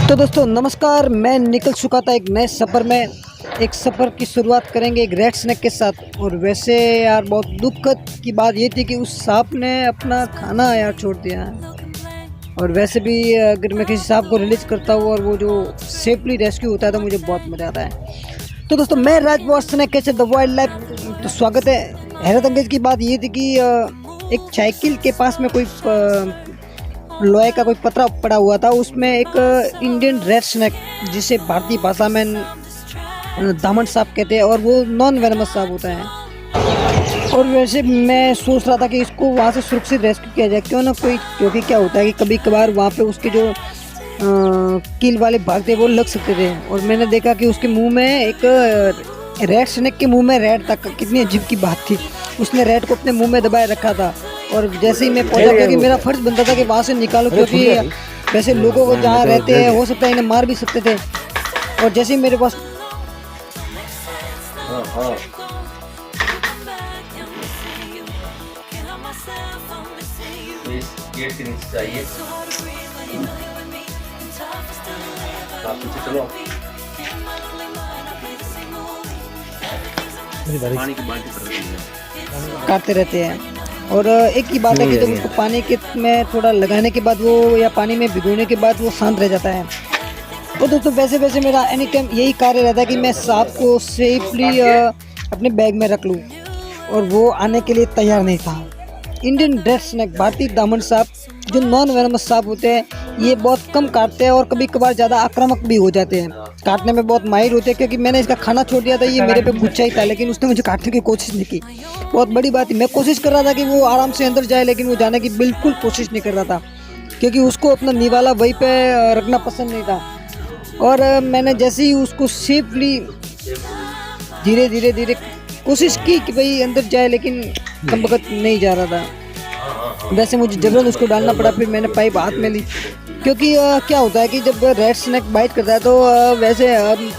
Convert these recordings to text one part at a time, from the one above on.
तो दोस्तों नमस्कार, मैं निकल चुका था एक नए सफ़र में। एक सफ़र की शुरुआत करेंगे एक रेड स्नैक के साथ। और वैसे यार बहुत दुखद की बात ये थी कि उस सांप ने अपना खाना यार छोड़ दिया है। और वैसे भी अगर मैं किसी सांप को रिलीज़ करता हूँ और वो जो सेफली रेस्क्यू होता है तो मुझे बहुत मज़ा आता है। तो दोस्तों मैं Rajpal snake catcher the wild life, तो स्वागत है। हैरत अंगेज की बात ये थी कि एक साइकिल के पास में कोई लोहे का कोई पतरा पड़ा हुआ था, उसमें एक इंडियन रेड स्नैक जिसे भारतीय भाषा में दामन सांप कहते हैं, और वो नॉन वेनमस सांप होता है। और वैसे मैं सोच रहा था कि इसको वहाँ से सुरक्षित रेस्क्यू किया जाए, क्यों ना कोई, क्योंकि क्या होता है कि कभी कभार वहाँ पे उसके जो कील वाले भाग थे वो लग सकते थे। और मैंने देखा कि उसके मुंह में एक रेड स्नैक के मुंह में रेड था। कितनी अजीब की बात थी, उसने रेड को अपने मुंह में दबाए रखा था। और जैसे ही मैं पहुंचा, क्योंकि मेरा फर्ज बनता था कि वहाँ से निकालो, क्योंकि वैसे लोगों को जहाँ रहते हैं हो सकता है इन्हें मार भी सकते थे। और जैसे ही मेरे पास गेट के नीचे चाहिए, आप पीछे चलो। पानी की बाल्टी काटते रहते हैं। और एक ही बात है कि जब उसको पानी के में थोड़ा लगाने के बाद वो, या पानी में भिगोने के बाद वो शांत रह जाता है। तो दोस्तों वैसे मेरा एनी टाइम यही कार्य रहता है कि मैं सांप को सेफली अपने बैग में रख लूँ, और वो आने के लिए तैयार नहीं था। इंडियन रेड स्नैक, भारतीय दामन सांप, जो नॉन वेनमस सांप होते हैं, ये बहुत कम काटते हैं और कभी कभार ज़्यादा आक्रामक भी हो जाते हैं। काटने में बहुत माहिर होते हैं, क्योंकि मैंने इसका खाना छोड़ दिया था, ये मेरे पे गुस्सा ही था, लेकिन उसने मुझे काटने की कोशिश नहीं की। बहुत बड़ी बात है, मैं कोशिश कर रहा था कि वो आराम से अंदर जाए, लेकिन वो जाने की बिल्कुल कोशिश नहीं कर रहा था, क्योंकि उसको अपना निवाला वहीं पे रखना पसंद नहीं था। और मैंने जैसे ही उसको सेफली धीरे धीरे कोशिश की कि भाई अंदर जाए, लेकिन कम वक्त नहीं जा रहा था। वैसे मुझे जबरन उसको डालना पड़ा। फिर मैंने पाइप हाथ में ली, क्योंकि क्या होता है कि जब रेड स्नैक बाइट करता है तो वैसे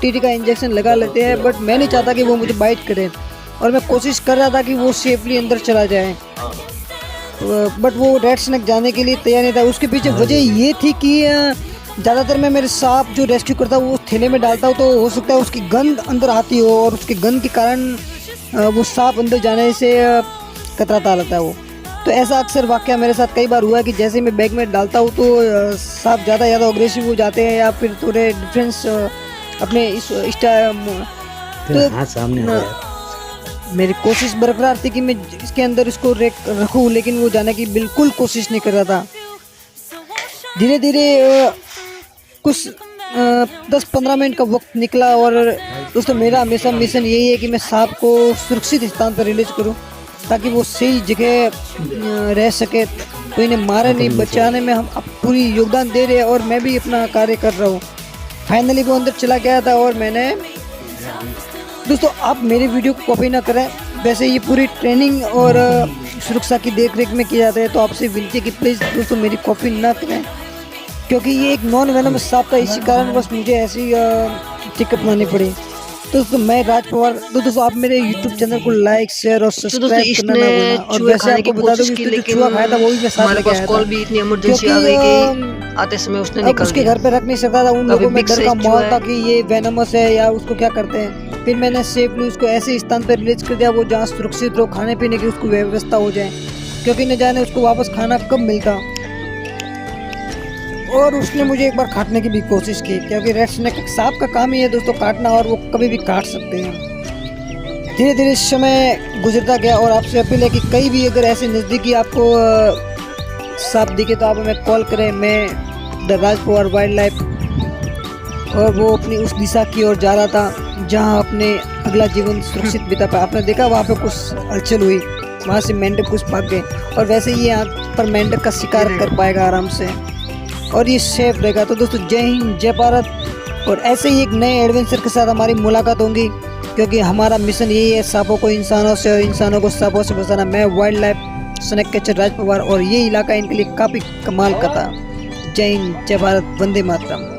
टीटी का इंजेक्शन लगा लेते हैं, बट मैं नहीं चाहता कि वो मुझे बाइट करे। और मैं कोशिश कर रहा था कि वो सेफली अंदर चला जाए, बट वो रेड स्नैक जाने के लिए तैयार नहीं था। उसके पीछे वजह ये थी कि ज़्यादातर मैं मेरे सांप जो रेस्क्यू करता हूँ वो थैले में डालता हूँ, तो हो सकता है उसकी गंध अंदर आती हो, और उसकी गंध के कारण वो सांप अंदर जाने से कतराता रहता है वो। तो ऐसा अक्सर वाकया मेरे साथ कई बार हुआ है कि जैसे मैं बैग में डालता हूँ तो सांप ज़्यादा अग्रेसिव हो जाते हैं, या फिर थोड़े डिफरेंस अपने इस तो सामने मेरी कोशिश बरकरार थी कि मैं इसके अंदर इसको रखूँ, लेकिन वो जाने की बिल्कुल कोशिश नहीं कर रहा था। धीरे धीरे कुछ 10-15 मिनट का वक्त निकला। और दोस्तों मेरा हमेशा मिशन यही है कि मैं सांप को सुरक्षित स्थान पर रिलीज करूं, ताकि वो सही जगह रह सके, कोई इन्हें मारे नहीं। बचाने में हम अब पूरी योगदान दे रहे हैं, और मैं भी अपना कार्य कर रहा हूँ। फाइनली वो अंदर चला गया था। और मैंने, दोस्तों आप मेरे वीडियो को कॉपी ना करें, वैसे ये पूरी ट्रेनिंग और सुरक्षा की देखरेख में किया जाता है, तो आपसे विनती है कि प्लीज़ दोस्तों मेरी कॉपी ना करें, क्योंकि ये एक नॉन वेनमस सांप था। इसी कारण बस मुझे ऐसी टिकट माननी पड़ी। तो दोस्तों मैं राज पवार, तो दोस्तों आप मेरे YouTube चैनल को लाइक, शेयर और सब्सक्राइब करना ना भूलना। और वैसे आपको बता दूं कि उसने चूहा खाया था, वो भी मैं साथ लेके आया था। कॉल भी इतनी इमरजेंसी आ गई कि आते समय उसने निकाल उसके घर पे रख नहीं सकता था, उन लोगों में डर का माहौल था कि ये वेनमस है या उसको क्या करते हैं। फिर मैंने सेफली उसको ऐसे स्थान पर रिलीज कर दिया वो जहाँ सुरक्षित हो, खाने पीने की उसको व्यवस्था हो जाए, क्योंकि न जाने उसको वापस खाना कब मिलता। और उसने मुझे एक बार काटने की भी कोशिश की, क्योंकि रेड स्नैक सांप का काम ही है दोस्तों काटना, और वो कभी भी काट सकते हैं। धीरे धीरे समय गुजरता गया, और आपसे अपील है कि कहीं भी अगर ऐसे नज़दीकी आपको सांप दिखे तो आप हमें कॉल करें। मैं the Raj Pawar wild life, और वो अपनी उस दिशा की ओर जा रहा था जहाँ अपने अगला जीवन सुरक्षित बिता पाया। आपने देखा वहाँ पे कुछ हलचल हुई, वहाँ से मेंढक कुछ भाग गए, और वैसे ही यहाँ पर मेंढक का शिकार कर पाएगा आराम से, और ये सेफ रहेगा। तो दोस्तों जय हिंद, जय भारत। और ऐसे ही एक नए एडवेंचर के साथ हमारी मुलाकात होंगी, क्योंकि हमारा मिशन यही है, सांपों को इंसानों से और इंसानों को सांपों से बचाना। मैं वाइल्ड लाइफ स्नैक कैचर राज पवार, और ये इलाका इनके लिए काफ़ी कमाल का था। जय हिंद, जय भारत, वंदे मातरम।